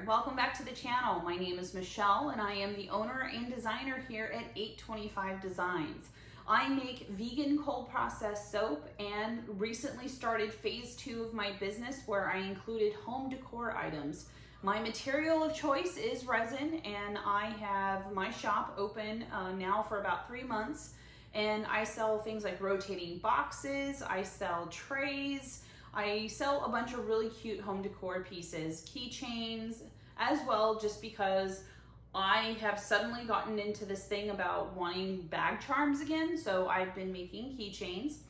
Welcome back to the channel. My name is Michelle and I am the owner and designer here at 825 Designs. I make vegan cold processed soap and recently started phase 2 of my business where I included home decor items. My material of choice is resin, and I have my shop open now for about 3 months, and I sell things like rotating boxes, I sell trays, I sell a bunch of really cute home decor pieces, keychains as well, just because I have suddenly gotten into this thing about wanting bag charms again, so I've been making keychains.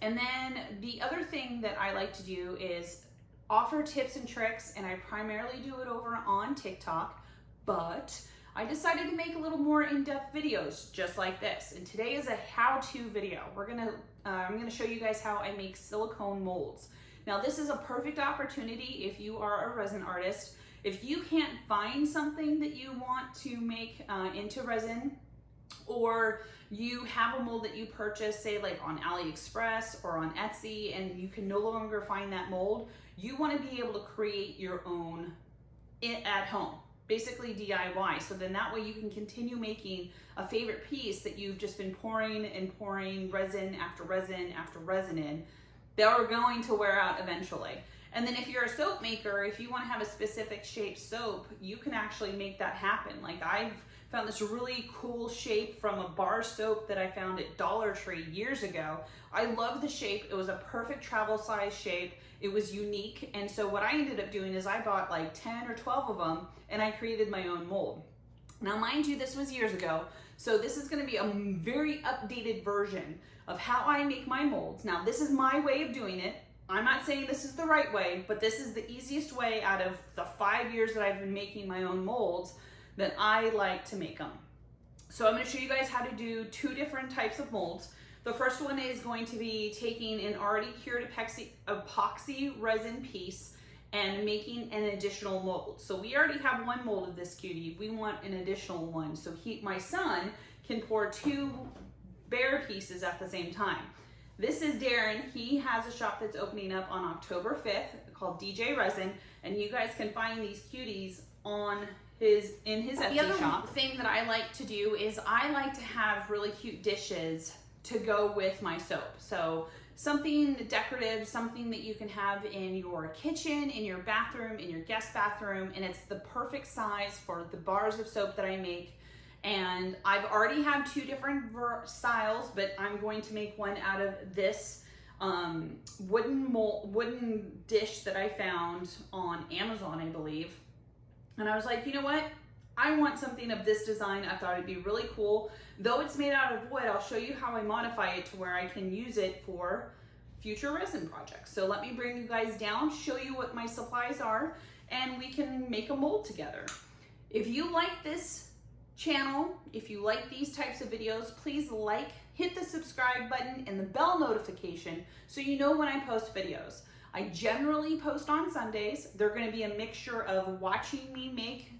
And then the other thing that I like to do is offer tips and tricks, and I primarily do it over on TikTok, but I decided to make a little more in-depth videos just like this. And today is a how-to video. I'm gonna show you guys how I make silicone molds. Now this is a perfect opportunity if you are a resin artist. If you can't find something that you want to make into resin, or you have a mold that you purchase, say like on AliExpress or on Etsy, and you can no longer find that mold, you want to be able to create your own at home, basically DIY. So then that way you can continue making a favorite piece that you've just been pouring and pouring resin after resin after resin in. They're going to wear out eventually. And then if you're a soap maker, if you want to have a specific shape soap, you can actually make that happen. Like I've found this really cool shape from a bar soap that I found at Dollar Tree years ago. I love the shape. It was a perfect travel size shape. It was unique. And so what I ended up doing is I bought like 10 or 12 of them and I created my own mold. Now, mind you, this was years ago. So this is going to be a very updated version of how I make my molds. Now, this is my way of doing it. I'm not saying this is the right way, but this is the easiest way out of the 5 years that I've been making my own molds that I like to make them. So I'm going to show you guys how to do 2 different types of molds. The first one is going to be taking an already cured epoxy resin piece and making an additional mold. So we already have one mold of this cutie. We want an additional one. So my son can pour 2 bare pieces at the same time. This is Darren. He has a shop that's opening up on October 5th called DJ Resin, and you guys can find these cuties in his Etsy shop. The other thing that I like to do is I like to have really cute dishes to go with my soap. So something decorative, something that you can have in your kitchen, in your bathroom, in your guest bathroom, and it's the perfect size for the bars of soap that I make. And I've already had 2 different styles, but I'm going to make one out of this wooden dish that I found on Amazon, I believe. And I was like, you know what? I want something of this design. I thought it'd be really cool. Though it's made out of wood, I'll show you how I modify it to where I can use it for future resin projects. So let me bring you guys down, show you what my supplies are, and we can make a mold together. If you like this channel, if you like these types of videos, please hit the subscribe button and the bell notification so you know when I post videos. I generally post on Sundays. They're going to be a mixture of watching me make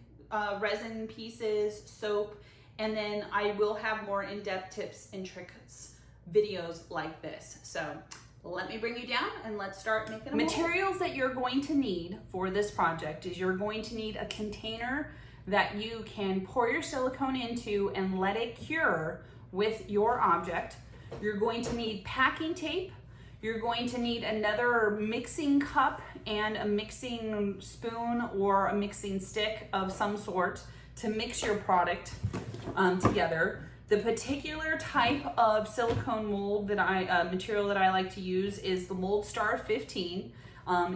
resin pieces, soap, and then I will have more in-depth tips and tricks videos like this. So let me bring you down and let's start making a mold. Materials that you're going to need for this project is you're going to need a container that you can pour your silicone into and let it cure with your object. You're going to need packing tape. You're going to need another mixing cup and a mixing spoon or a mixing stick of some sort to mix your product together. The particular type of silicone mold that material that I like to use is the Mold Star 15.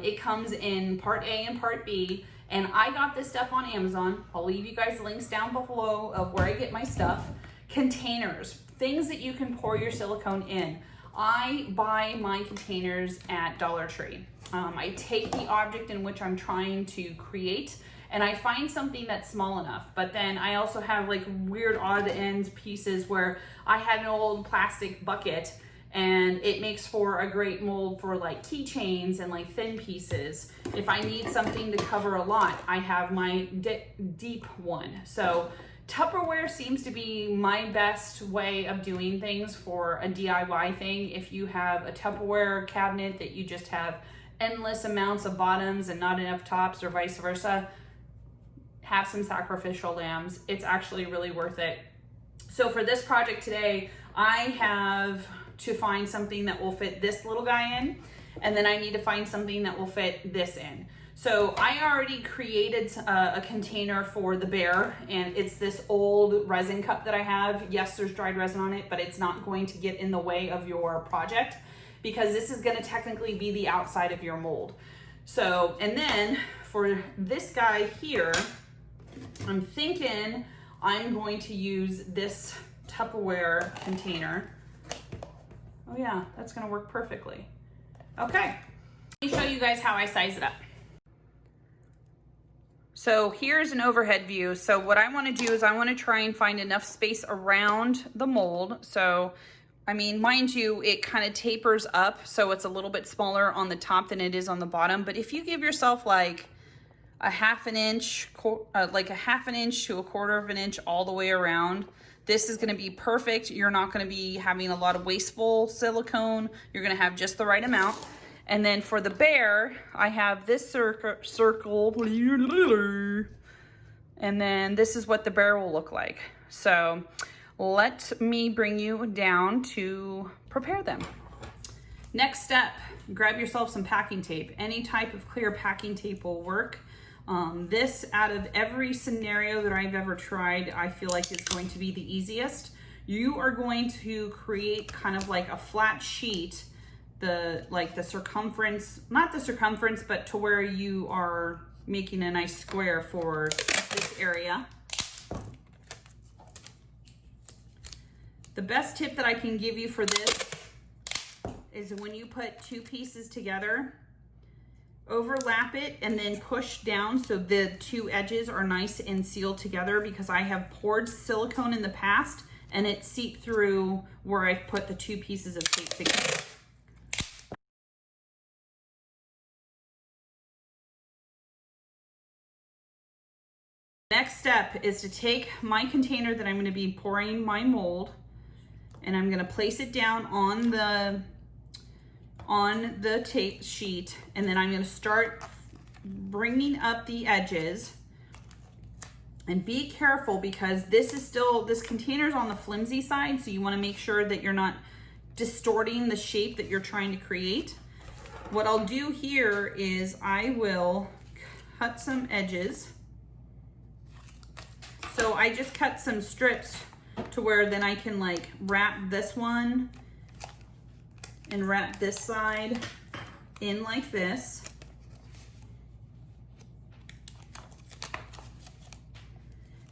It comes in part A and part B. And I got this stuff on Amazon. I'll leave you guys links down below of where I get my stuff. Containers, things that you can pour your silicone in. I buy my containers at Dollar Tree. I take the object in which I'm trying to create and I find something that's small enough. But then I also have like weird odd end pieces where I had an old plastic bucket and it makes for a great mold for like keychains and like thin pieces. If I need something to cover a lot, I have my deep one. So Tupperware seems to be my best way of doing things for a DIY thing. If you have a Tupperware cabinet that you just have endless amounts of bottoms and not enough tops or vice versa, have some sacrificial lambs. It's actually really worth it. So for this project today, I have to find something that will fit this little guy in, and then I need to find something that will fit this in. So I already created a container for the bear, and it's this old resin cup that I have. Yes, there's dried resin on it, but it's not going to get in the way of your project because this is gonna technically be the outside of your mold. So, and then for this guy here, I'm thinking I'm going to use this Tupperware container. Oh yeah, that's gonna work perfectly. Okay, let me show you guys how I size it up. So here's an overhead view. So what I wanna do is I wanna try and find enough space around the mold. So, I mean, mind you, it kind of tapers up, so it's a little bit smaller on the top than it is on the bottom. But if you give yourself like a half an inch to a 1/4 of an inch all the way around, this is gonna be perfect. You're not gonna be having a lot of wasteful silicone. You're gonna have just the right amount. And then for the bear, I have this circle, and then this is what the bear will look like. So let me bring you down to prepare them. Next step, grab yourself some packing tape. Any type of clear packing tape will work. This, out of every scenario that I've ever tried, I feel like is going to be the easiest. You are going to create kind of like a flat sheet, the circumference, not the circumference, but to where you are making a nice square for this area. The best tip that I can give you for this is when you put two pieces together, overlap it and then push down so the two edges are nice and sealed together, because I have poured silicone in the past and it seeped through where I've put the two pieces of tape together. Next step is to take my container that I'm going to be pouring my mold, and I'm going to place it down on the tape sheet, and then I'm going to start bringing up the edges. And be careful, because this container's on the flimsy side, so you want to make sure that you're not distorting the shape that you're trying to create. What I'll do here is I will cut some edges. So I just cut some strips to where then I can like wrap this one and wrap this side in like this.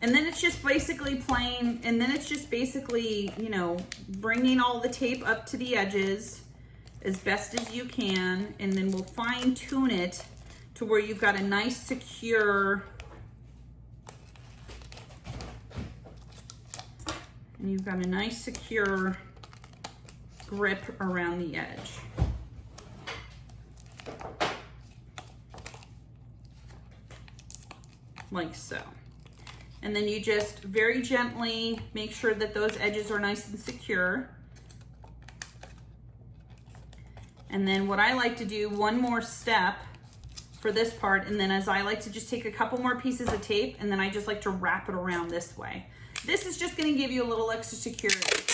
And then it's just basically plain, and then it's just basically, you know, bringing all the tape up to the edges as best as you can, and then we'll fine tune it to where you've got a nice secure, and you've got a nice secure grip around the edge. Like so. And then you just very gently make sure that those edges are nice and secure. And then what I like to do, one more step for this part, and then as I like to just take a couple more pieces of tape, and then I just like to wrap it around this way. This is just going to give you a little extra security.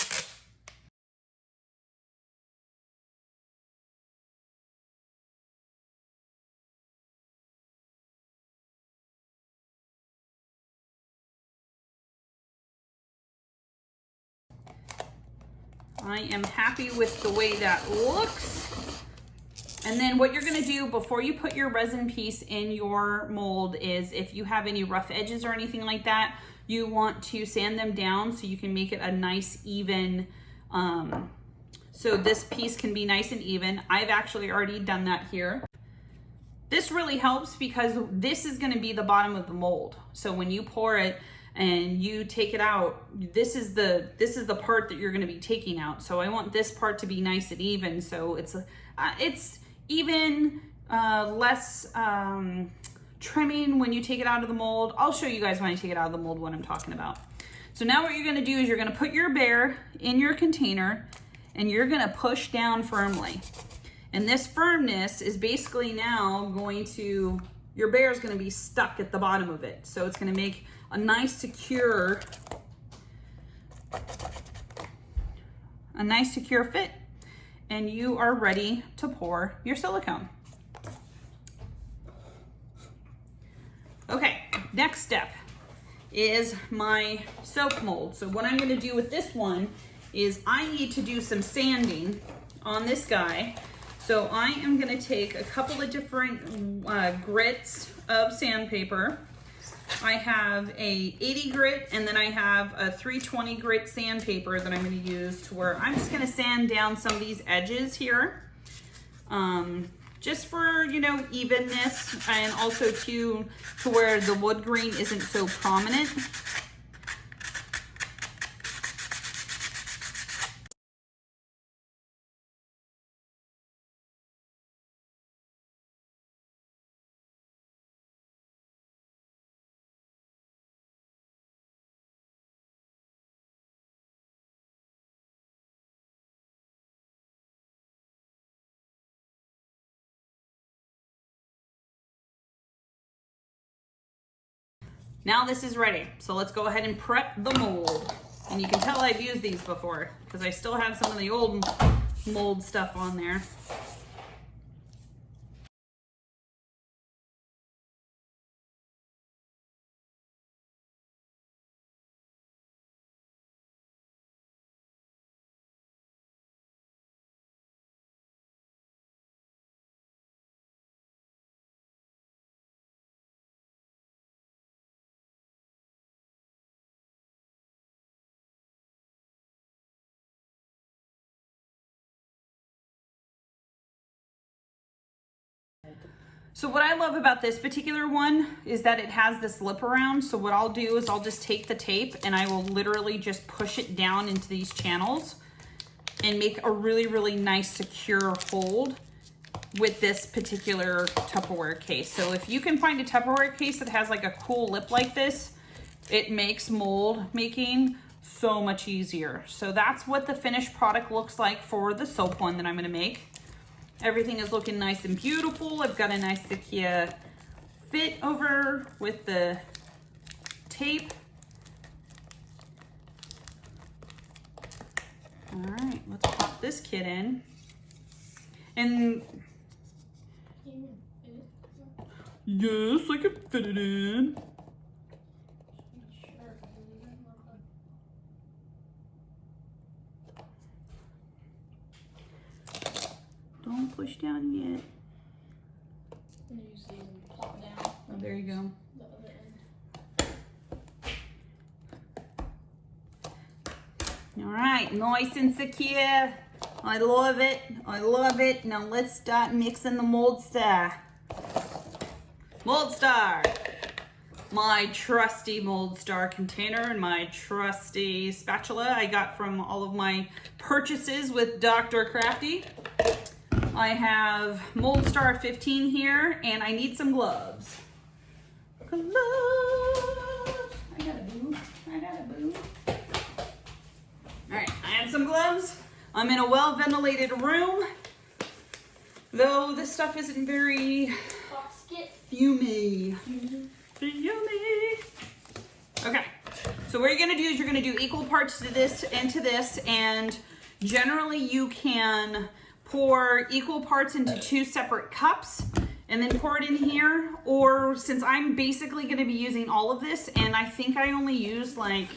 I am happy with the way that looks. And then what you're gonna do before you put your resin piece in your mold is, if you have any rough edges or anything like that, you want to sand them down so you can make it a nice even, so this piece can be nice and even. I've actually already done that here. This really helps because this is gonna be the bottom of the mold. So when you pour it and you take it out, this is the part that you're gonna be taking out. So I want this part to be nice and even, so it's even, less trimming when you take it out of the mold. I'll show you guys when I take it out of the mold what I'm talking about. So now what you're gonna do is you're gonna put your bear in your container and you're gonna push down firmly. And this firmness is basically now going to your bear is going to be stuck at the bottom of it. So it's going to make a nice secure fit, and you are ready to pour your silicone. Okay, next step is my soap mold. So what I'm going to do with this one is I need to do some sanding on this guy. So I am going to take a couple of different grits of sandpaper. I have a 80 grit, and then I have a 320 grit sandpaper that I'm going to use to where I'm just going to sand down some of these edges here. Just for, you know, evenness, and also to where the wood grain isn't so prominent. Now this is ready. So let's go ahead and prep the mold. And you can tell I've used these before because I still have some of the old mold stuff on there. So what I love about this particular one is that it has this lip around. So what I'll do is I'll just take the tape and I will literally just push it down into these channels and make a really, really nice secure hold with this particular Tupperware case. So if you can find a Tupperware case that has like a cool lip like this, it makes mold making so much easier. So that's what the finished product looks like for the soap one that I'm gonna make. Everything is looking nice and beautiful. I've got a nice secure fit over with the tape. All right, let's pop this kid in. And yes, I can fit it in. Don't push down yet. And you see them pop down. Oh, there you go. The other end. All right, nice and secure. I love it. I love it. Now let's start mixing the mold star. Mold star. My trusty mold star container and my trusty spatula I got from all of my purchases with Dr. Crafty. I have Mold Star 15 here, and I need some gloves. Gloves. I got a boo. I got a boo. All right, I have some gloves. I'm in a well-ventilated room, though this stuff isn't very fumey. Fumey. Okay, so what you're gonna do is you're gonna do equal parts to this and to this, and generally you can pour equal parts into 2 separate cups and then pour it in here. Or since I'm basically going to be using all of this, and I think I only use like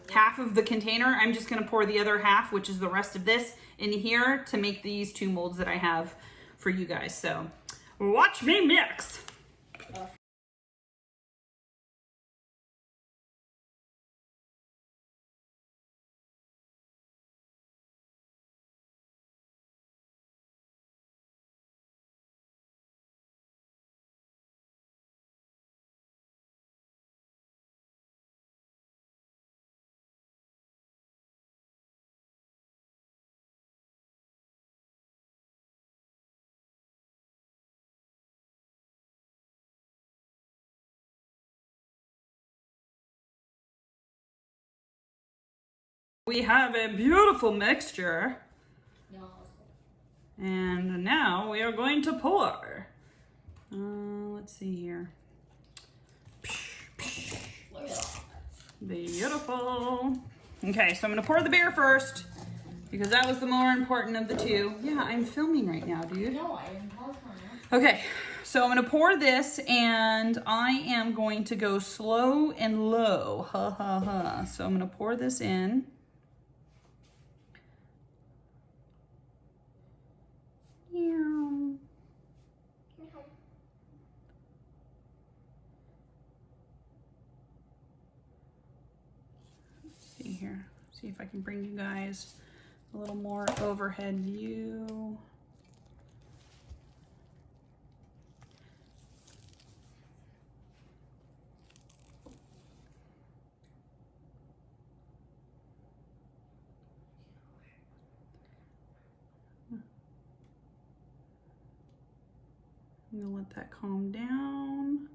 half of the container, I'm just going to pour the other half, which is the rest of this, in here to make these 2 molds that I have for you guys. So watch me mix. We have a beautiful mixture. And now we are going to pour. Let's see here. Look at that. Beautiful. Okay, so I'm gonna pour the beer first because that was the more important of the two. Yeah, I'm filming right now, dude. No, I didn't pause on Okay, so I'm gonna pour this and I am going to go slow and low. Ha ha ha. So I'm gonna pour this in. Meow. Let's see here. See if I can bring you guys a little more overhead view. I'm gonna let that calm down.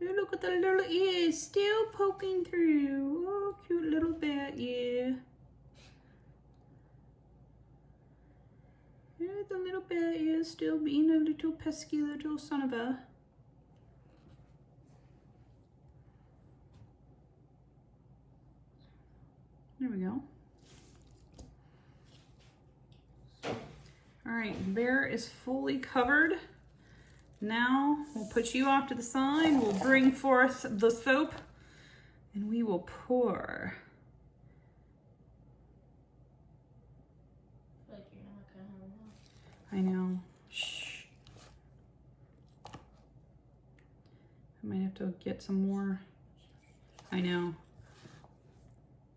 Oh, look at the little ears still poking through. Oh, cute little bat, yeah. Yeah, the little bat is still being a little pesky little son of a. There we go. All right, bear is fully covered. Now we'll put you off to the side. We'll bring forth the soap and we will pour. Like you're not gonna have enough. I know. Shh. I might have to get some more. I know.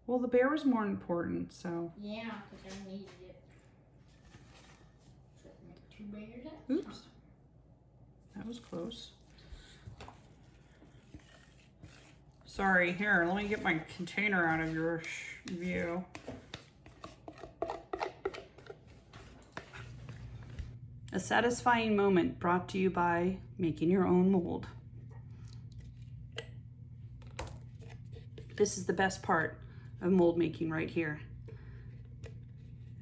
Well, the bear was more important, so. Yeah, because I needed it. So make 2 bears up. Oops. That was close. Sorry, here, let me get my container out of your view. A satisfying moment brought to you by making your own mold. This is the best part of mold making right here.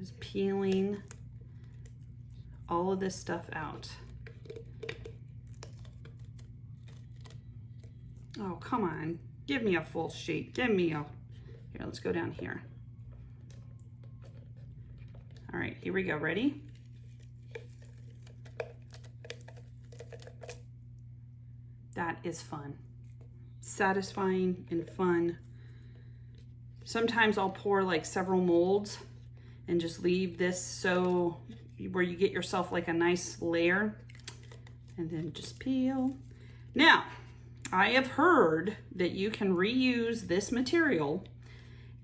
Is peeling all of this stuff out. Oh, come on. Give me a full sheet. Give me a... Here, let's go down here. All right, here we go. Ready? That is fun. Satisfying and fun. Sometimes I'll pour like several molds and just leave this so where you get yourself like a nice layer and then just peel. Now, I have heard that you can reuse this material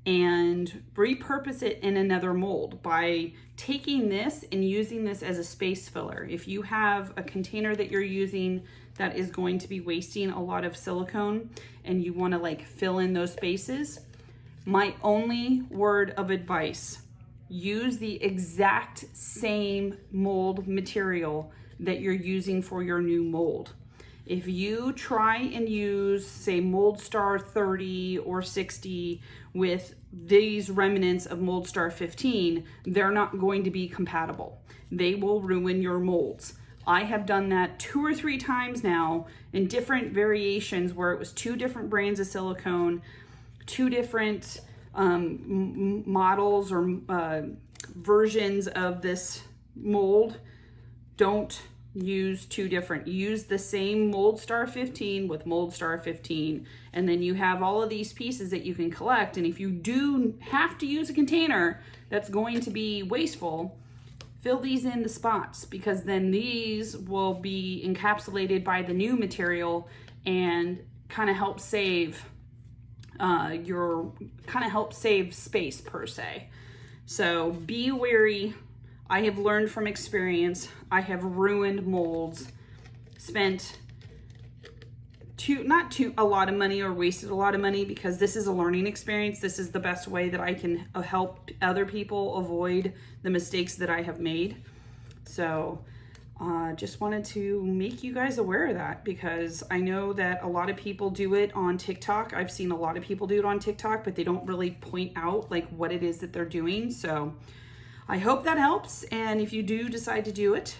and repurpose it in another mold by taking this and using this as a space filler. If you have a container that you're using that is going to be wasting a lot of silicone and you want to like fill in those spaces, my only word of advice, use the exact same mold material that you're using for your new mold. If you try and use, say, Mold Star 30 or 60 with these remnants of Mold Star 15, they're not going to be compatible. They will ruin your molds. I have done that 2 or 3 times now in different variations where it was 2 different brands of silicone, 2 different models or versions of this mold. Don't use 2 different. Use the same Mold Star 15 with Mold Star 15, and then you have all of these pieces that you can collect. And if you do have to use a container that's going to be wasteful, fill these in the spots, because then these will be encapsulated by the new material and kind of help save space per se. So be wary. I have learned from experience. I have ruined molds, spent not a lot of money or wasted a lot of money, because this is a learning experience. This is the best way that I can help other people avoid the mistakes that I have made. So just wanted to make you guys aware of that, because I know that a lot of people do it on TikTok. I've seen a lot of people do it on TikTok, but they don't really point out like what it is that they're doing. So I hope that helps. And if you do decide to do it,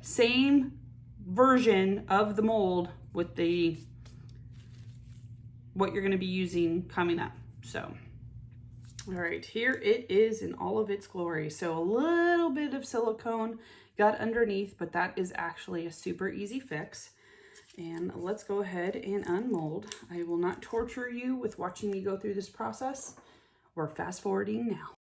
same version of the mold with the what you're going to be using coming up. So all right, here it is in all of its glory. So a little bit of silicone got underneath, but that is actually a super easy fix. And let's go ahead and unmold. I will not torture you with watching me go through this process. We're fast forwarding now.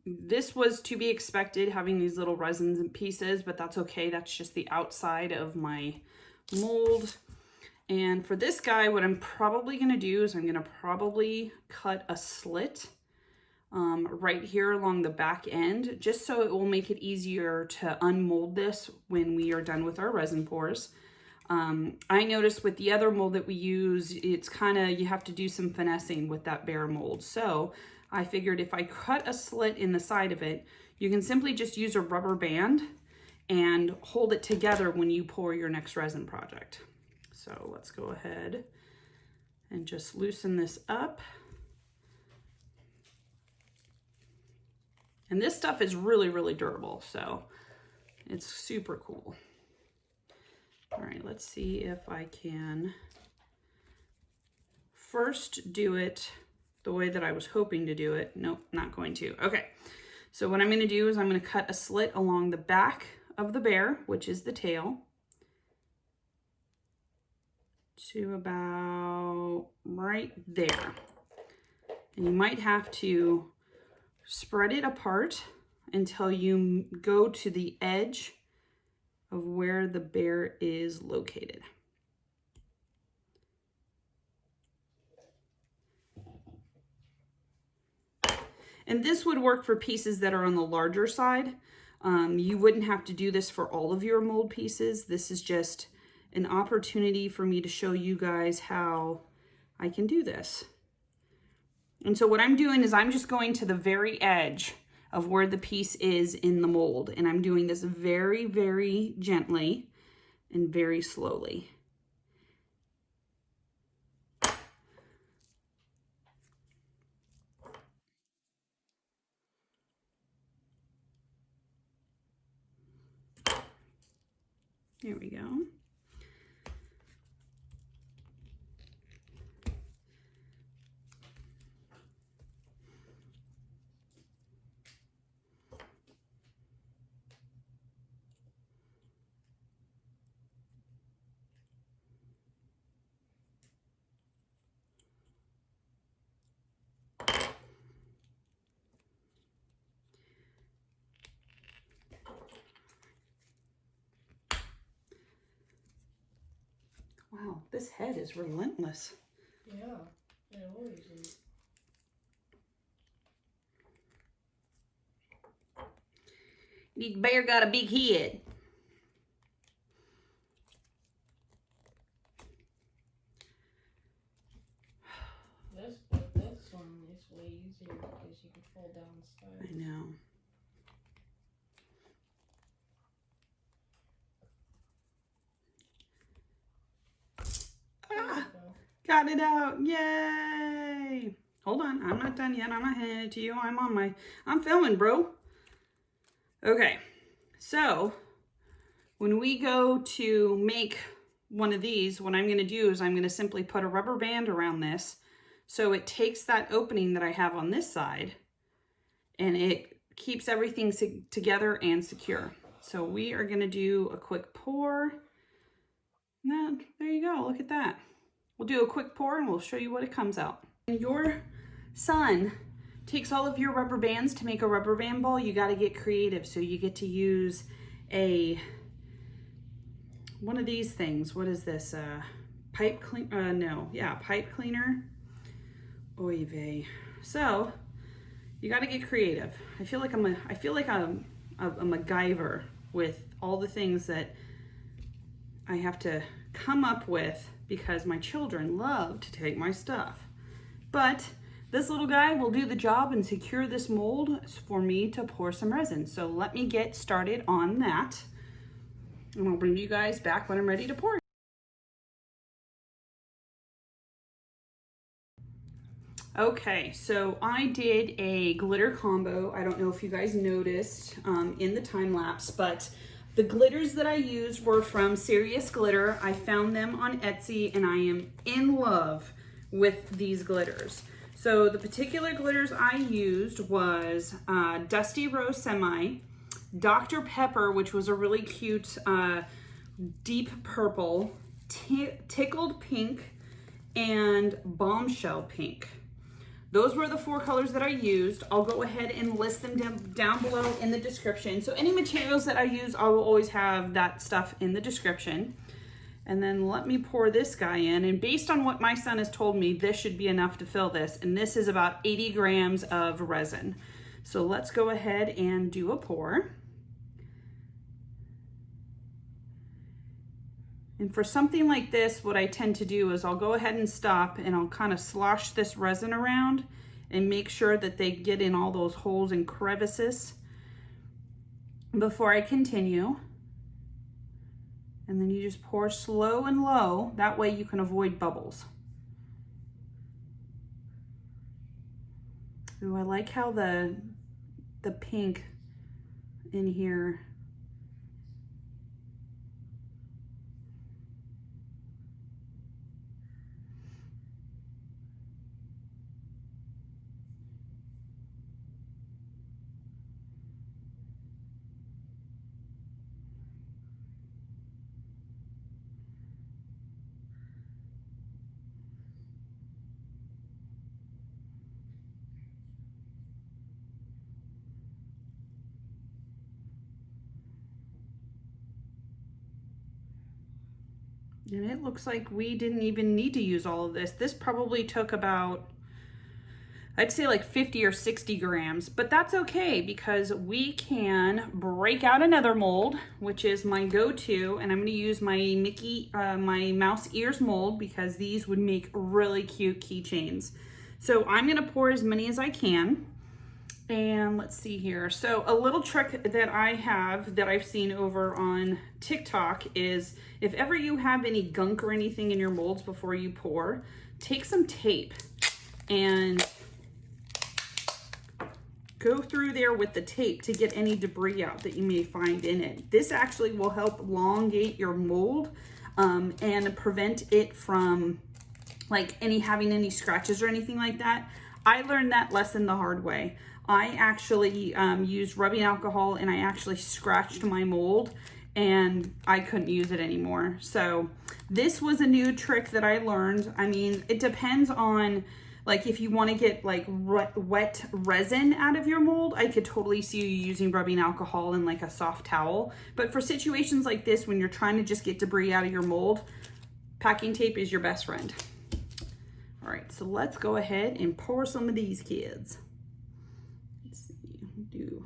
This was to be expected, having these little resins and pieces, but that's okay. That's just the outside of my mold. And for this guy, what I'm probably going to do is I'm going to probably cut a slit right here along the back end, just so it will make it easier to unmold this when we are done with our resin pours. I noticed with the other mold that we use, it's kind of, you have to do some finessing with that bare mold. So I figured if I cut a slit in the side of it, you can simply just use a rubber band and hold it together when you pour your next resin project. So let's go ahead and just loosen this up. And this stuff is really, really durable, so it's super cool. All right, let's see if I can first do it the way that I was hoping to do it. Nope, not going to. Okay, so what I'm going to do is I'm going to cut a slit along the back of the bear, which is the tail, to about right there. And you might have to spread it apart until you go to the edge of where the bear is located. And this would work for pieces that are on the larger side. You wouldn't have to do this for all of your mold pieces. This is just an opportunity for me to show you guys how I can do this. And so what I'm doing is I'm just going to the very edge of where the piece is in the mold. And I'm doing this very, very gently and very slowly. Here we go. Wow, this head is relentless. Yeah, it always is. The bear got a big head. This one is way easier because you can fold down the side. I know. Ah, got it out. Yay. Hold on. I'm not done yet. I'm not handing it to you. I'm filming, bro. Okay. So when we go to make one of these, what I'm going to do is I'm going to simply put a rubber band around this. So it takes that opening that I have on this side and it keeps everything together and secure. So we are gonna do a quick pour. And then, there you go, look at that. We'll do a quick pour and we'll show you what it comes out. When your son takes all of your rubber bands to make a rubber band ball, you gotta get creative. So you get to use one of these things. What is this? Pipe cleaner? No, yeah, pipe cleaner. Oy vey. So you got to get creative. I feel like I'm a MacGyver with all the things that I have to come up with because my children love to take my stuff. But this little guy will do the job and secure this mold for me to pour some resin. So let me get started on that. And I'll bring you guys back when I'm ready to pour. Okay, so I did a glitter combo. I don't know if you guys noticed in the time lapse, but the glitters that I used were from Serious Glitter. I found them on Etsy and I am in love with these glitters. So the particular glitters I used was Dusty Rose Semi, Dr. Pepper, which was a really cute deep purple, Tickled Pink, and Bombshell Pink. Those were the 4 colors that I used. I'll go ahead and list them down below in the description. So any materials that I use, I will always have that stuff in the description. And then let me pour this guy in. And based on what my son has told me, this should be enough to fill this. And this is about 80 grams of resin. So let's go ahead and do a pour. And for something like this, what I tend to do is I'll go ahead and stop and I'll kind of slosh this resin around and make sure that they get in all those holes and crevices before I continue. And then you just pour slow and low. That way you can avoid bubbles. Ooh, I like how the pink in here. And it looks like we didn't even need to use all of this. This probably took about, I'd say like 50 or 60 grams, but that's okay because we can break out another mold, which is my go-to, and I'm gonna use my my mouse ears mold because these would make really cute keychains. So I'm gonna pour as many as I can. And let's see here. So a little trick that I have that I've seen over on TikTok is if ever you have any gunk or anything in your molds before you pour, take some tape and go through there with the tape to get any debris out that you may find in it. This actually will help elongate your mold and prevent it from like having any scratches or anything like that. I learned that lesson the hard way. I actually used rubbing alcohol and I actually scratched my mold and I couldn't use it anymore. So this was a new trick that I learned. I mean, it depends on like if you want to get like wet resin out of your mold, I could totally see you using rubbing alcohol and like a soft towel. But for situations like this, when you're trying to just get debris out of your mold, packing tape is your best friend. All right, so let's go ahead and pour some of these kids. Let's see, do.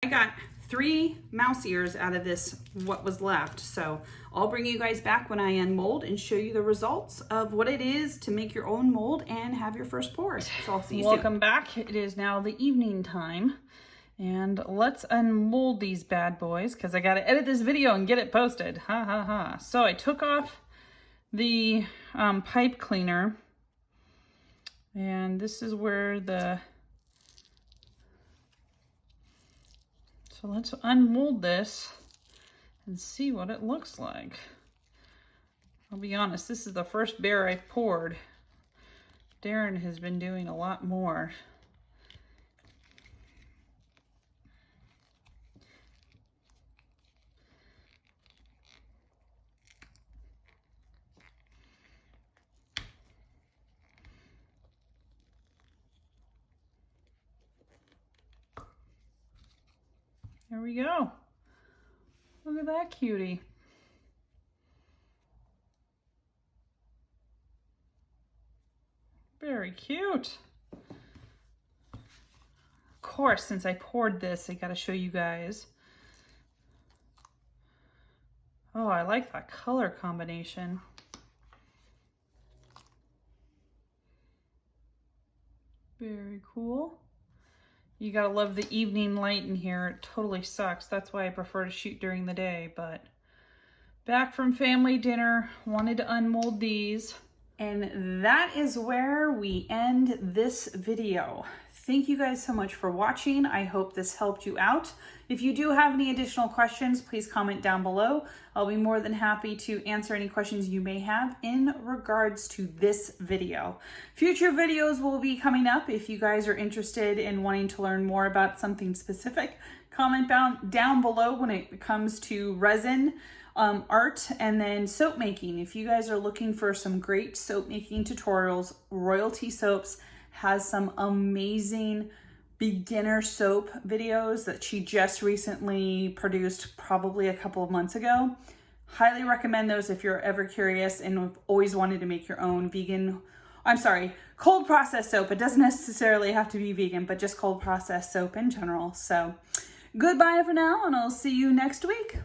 I got 3 mouse ears out of this, what was left. So I'll bring you guys back when I unmold and show you the results of what it is to make your own mold and have your first pour. So I'll see you soon. Welcome back. It is now the evening time. And let's unmold these bad boys because I got to edit this video and get it posted. Ha ha ha. So I took off the pipe cleaner, and this is where so let's unmold this and see what it looks like. I'll be honest, this is the first bear I've poured. Darren has been doing a lot more. There we go. Look at that cutie. Very cute. Of course, since I poured this, I gotta show you guys. Oh, I like that color combination. Very cool. You gotta love the evening light in here. It totally sucks. That's why I prefer to shoot during the day, but back from family dinner, wanted to unmold these. And that is where we end this video. Thank you guys so much for watching. I hope this helped you out. If you do have any additional questions, please comment down below. I'll be more than happy to answer any questions you may have in regards to this video. Future videos will be coming up. If you guys are interested in wanting to learn more about something specific, comment down below when it comes to resin, art, and then soap making. If you guys are looking for some great soap making tutorials, Royalty Soaps has some amazing beginner soap videos that she just recently produced, probably a couple of months ago. Highly recommend those if you're ever curious and have always wanted to make your own cold process soap. It doesn't necessarily have to be vegan, but just cold process soap in general. So goodbye for now, and I'll see you next week.